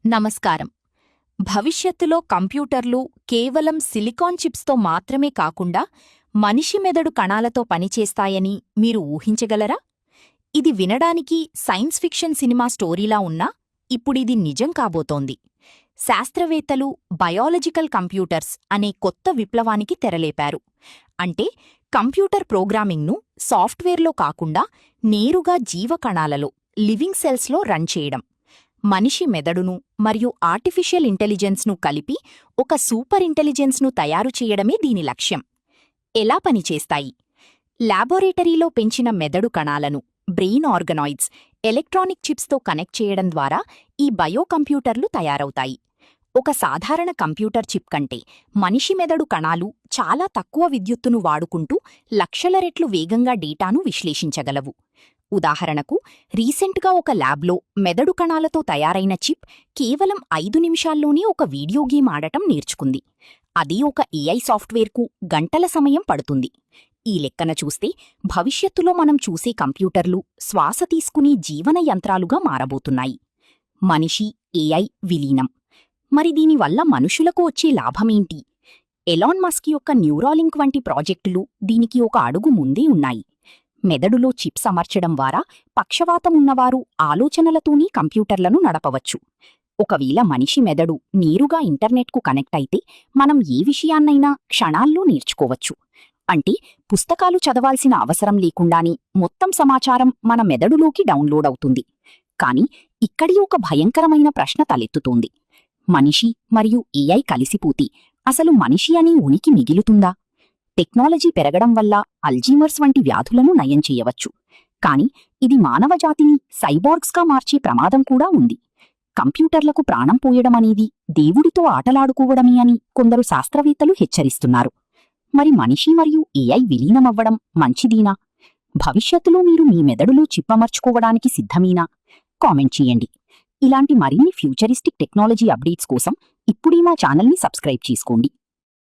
నమస్కారం. భవిష్యత్తులో కంప్యూటర్లు కేవలం సిలికాన్ చిప్స్తో మాత్రమే కాకుండా మనిషి మెదడు కణాలతో పనిచేస్తాయని మీరు ఊహించగలరా? ఇది వినడానికి సైన్స్ ఫిక్షన్ సినిమా స్టోరీలా ఉన్నా ఇప్పుడిది నిజం కాబోతోంది. శాస్త్రవేత్తలు బయాలజికల్ కంప్యూటర్స్ అనే కొత్త విప్లవానికి తెరలేపారు. అంటే కంప్యూటర్ ప్రోగ్రామింగ్ను సాఫ్ట్వేర్లో కాకుండా నేరుగా జీవకణాలలో లివింగ్ సెల్స్లో రన్ చేయడం. మనిషి మెదడును మరియు ఆర్టిఫిషియల్ ఇంటెలిజెన్స్ను కలిపి ఒక సూపర్ ఇంటెలిజెన్స్ను తయారు చేయడమే దీని లక్ష్యం. ఎలా పనిచేస్తాయి? ల్యాబొరేటరీలో పెంచిన మెదడు కణాలను బ్రెయిన్ ఆర్గనాయిడ్స్ ఎలక్ట్రానిక్ చిప్స్తో కనెక్ట్ చేయడం ద్వారా ఈ బయో కంప్యూటర్లు తయారవుతాయి. ఒక సాధారణ కంప్యూటర్ చిప్ కంటే మనిషి మెదడు కణాలు చాలా తక్కువ విద్యుత్తును వాడుకుంటూ లక్షల రెట్లు వేగంగా డేటాను విశ్లేషించగలవు. ఉదాహరణకు, రీసెంట్గా ఒక ల్యాబ్లో మెదడు కణాలతో తయారైన చిప్ కేవలం 5 నిమిషాల్లోనే ఒక వీడియో గేమ్ ఆడటం నేర్చుకుంది. అది ఒక ఏఐ సాఫ్ట్వేర్కు గంటల సమయం పడుతుంది. ఈ లెక్కన చూస్తే భవిష్యత్తులో మనం చూసే కంప్యూటర్లు శ్వాస తీసుకునే జీవన యంత్రాలుగా మారబోతున్నాయి. మనిషి ఏఐ విలీనం. మరి దీనివల్ల మనుషులకు వచ్చే లాభమేంటి? ఎలాన్ మస్క్ యొక్క న్యూరాలింక్ వంటి ప్రాజెక్టులు దీనికి ఒక అడుగు ముందే ఉన్నాయి. మెదడులో చిప్స్ అమర్చడం ద్వారా పక్షవాతం ఉన్నవారు ఆలోచనలతోనే కంప్యూటర్లను నడపవచ్చు. ఒకవేళ మనిషి మెదడు నేరుగా ఇంటర్నెట్కు కనెక్ట్ అయితే మనం ఏ విషయాన్నైనా క్షణాల్లో నేర్చుకోవచ్చు. అంటే పుస్తకాలు చదవాల్సిన అవసరం లేకుండానే మొత్తం సమాచారం మన మెదడులోకి డౌన్లోడ్ అవుతుంది. కాని ఇక్కడి ఒక భయంకరమైన ప్రశ్న తలెత్తుతోంది. మనిషి మరియు ఏఐ కలిసిపోతే అసలు మనిషి అనే ఉనికి మిగులుతుందా? టెక్నాలజీ పెరగడం వల్ల అల్జీమర్స్ వంటి వ్యాధులను నయం చేయవచ్చు. కాని ఇది మానవజాతిని సైబార్గ్స్గా మార్చే ప్రమాదం కూడా ఉంది. కంప్యూటర్లకు ప్రాణం పోయడం అనేది దేవుడితో ఆటలాడుకోవడమే అని కొందరు శాస్త్రవేత్తలు హెచ్చరిస్తున్నారు. మరి మనిషి మరియు ఏఐ విలీనమవ్వడం మంచిదీనా? భవిష్యత్తులో మీరు మీ మెదడులో చిప్ అమర్చుకోవడానికి సిద్ధమేనా? కామెంట్ చేయండి. ఇలాంటి మరిన్ని ఫ్యూచరిస్టిక్ టెక్నాలజీ అప్డేట్స్ కోసం ఇప్పుడే మా ఛానల్ని సబ్స్క్రైబ్ చేసుకోండి.